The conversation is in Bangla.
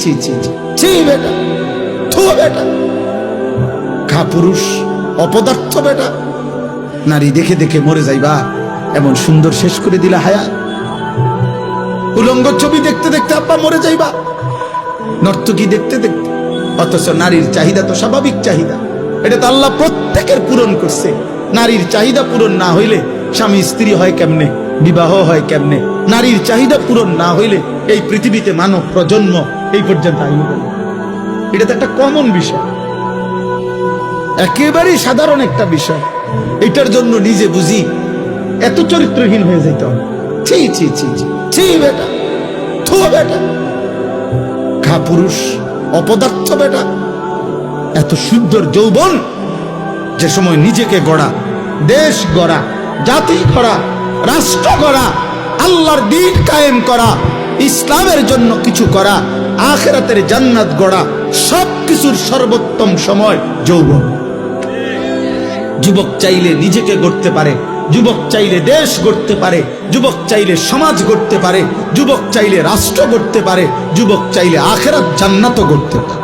ছি ছি ছি ছি বেটা, থু বেটা, খা পুরুষ, অপদার্থ বেটা। নারী দেখে দেখে মরে যাইবা এমন সুন্দর শেষ করে দিলা হায়াত। উলঙ্গ ছবি দেখতে দেখতে আব্বা মরে যাইবা, নর্তকী দেখতে দেখতে। অথচ নারীর চাহিদা তো স্বাভাবিক চাহিদা, এটা তো আল্লাহ প্রত্যেকের পূরণ করছে। নারীর চাহিদা পূরণ না হইলে স্বামী স্ত্রী হয় কেমনে, বিবাহ হয় কেমনে? নারীর চাহিদা পূরণ না হইলে এই পৃথিবীতে মানব প্রজন্ম এই পর্যন্ত আইন গেল। এটা তো একটা কমন বিষয়, একেবারেই সাধারণ একটা বিষয়। এটার জন্য নিজে বুঝি এত চরিত্রহীন হয়ে যেতে হবে। ছি ছি ছি ছি ছি বেটা, থু বেটা, খা পুরুষ, অপদার্থ বেটা। এত সুন্দর যৌবন, যে সময় নিজেকে গড়া, দেশ গড়া, জাতি গড়া, রাষ্ট্র গড়া, আল্লাহর দ্বীন কায়েম করা, ইসলামের জন্য কিছু করা, আখিরাতের জান্নাত গড়া, সবকিছুর সর্বোত্তম সময় যৌবন। যুবক চাইলে নিজেকে গড়তে পারে, যুবক চাইলে দেশ গড়তে পারে, যুবক চাইলে সমাজ গড়তে পারে, যুবক চাইলে রাষ্ট্র গড়তে পারে, যুবক চাইলে আখিরাত জান্নাতও গড়তে পারে।